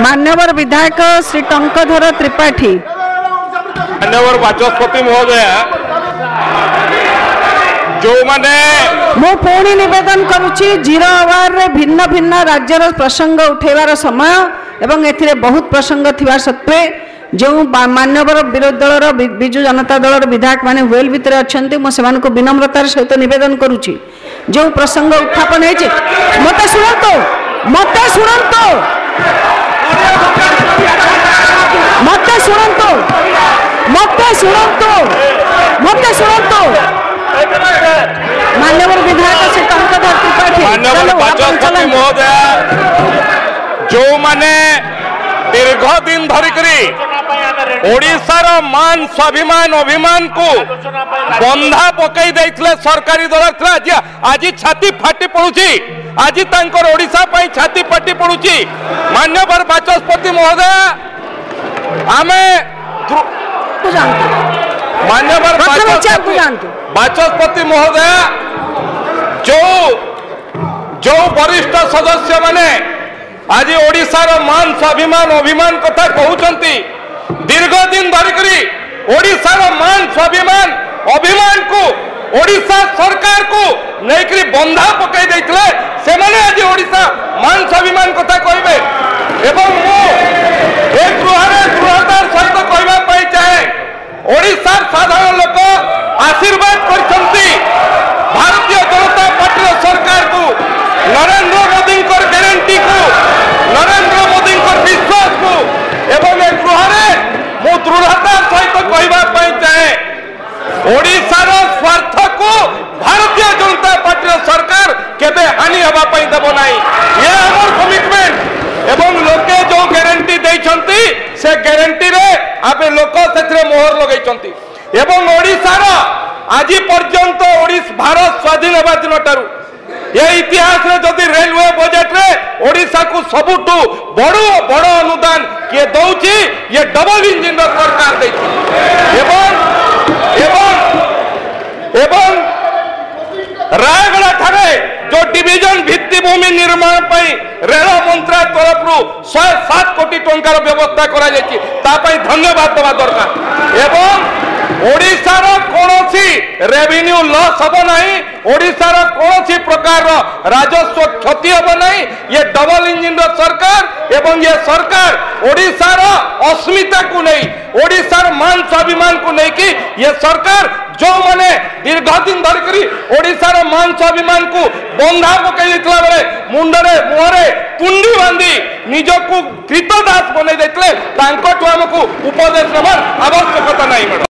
मान्यवर विधायक श्री टंकधर त्रिपाठी मान्यवर बाचस्पति महोदय जो माने मु पुणी निवेदन करुच्ची जीरो आवर रे भिन्न भिन्न राज्यर प्रसंग उठेबार समय एवं एथिरे बहुत प्रसंग थिबा सत्वे जो मान्यवर विरोधी दलर बिजु जनता दलर विधायक माने वेल भितर अछंती मो सेमान को विनम्रतार सहित निवेदन करुच्ची जो प्रसंग उत्थापन हेछि मते सुनंतो मते सुनंतो मते सुनंतो मते सुनंतो मते सुनंतो मान्यवर विधायक श्री टंकधर त्रिपाठी मान्यवर बाचस्पति महोदय जो माने दीर्घ दिन धरिकरी ओडिशार मान स्वाभिमान अभिमान को बंधा पकई देइथिले सरकारी दल आज छाती फाटी पड़ुची आज तांकर ओडिशा पई छाती फाटी पड़ुची मान्यवर बाचस्पति महोदय आमे मान्यवर बाचस्पति महोदय जो वरिष्ठ सदस्य माने आज ओडिशार मान स्वाभिमान अभिमान कथा कहउचंती दीर्घ दिन धरिकरी ओडिशार मान स्वाभिमान अभिमान को ओडिशा सरकार को नैकरी बंधा पकई देइथिले से माने आज ओडिशा मान स्वाभिमान कथा कहबे एवं मो एक गृहरे गृहतार सहित कहबा पाई चाहे ओडिशा साधारण लोक आशीर्वाद करछंती भारतीय जनता पार्टी सरकार को नरेंद्र मोदी गारंटी को नरेंद्र मोदी विश्वास को एवं एक गृहरे मु दृढ़ता सहित कहबा पाई चाहे ओडिशार स्वार्थ को भारतीय जनता पार्टी सरकार केबे हानि हबा पाई देबो नाही ये हमर कमिटमेंट एवं लोके जो गारंटी देइछंती से गारंटी रे आबे लोक सेथरे मोहर लगैछंती एवं ओडिशार आज पर्यंत ओडिशा भारत स्वाधीन हेबा दिनटारू ये इतिहास रे जदि रेलवे बजट रे ओडिशा को सबुठू बड़ अनुदान किए दउची ये डबल इंजिन सरकार देछि एवं रायगढ़ ठारे जो डिविजन भित्तिभूमि निर्माण पर रेल मंत्रालय तरफ 107 कोटी टंकार व्यवस्था करा जायछि ता पई धन्यवाद देवा दरकार एवं ओडिशार कोनोसी रेवेन्यू लॉस हबो नाही ओडिशार कोनोसी प्रकार राजस्व क्षति हबो नाही ये डबल इंजिन सरकार एवं ये सरकार ओडिशार अस्मिता को नहीं ओडिशार मान स्वाभिमान को नहीं कि ये सरकार जो माने दीर्घ दिन धरिकरी ओडिशार मान स्वाभिमान को बंधा पकई देतला बेले मुंडरे मुहरे तुंडी बांधी निजको कृतदास बनै देतले तांको हमको उपदेश नबर आवश्यकता नहीं।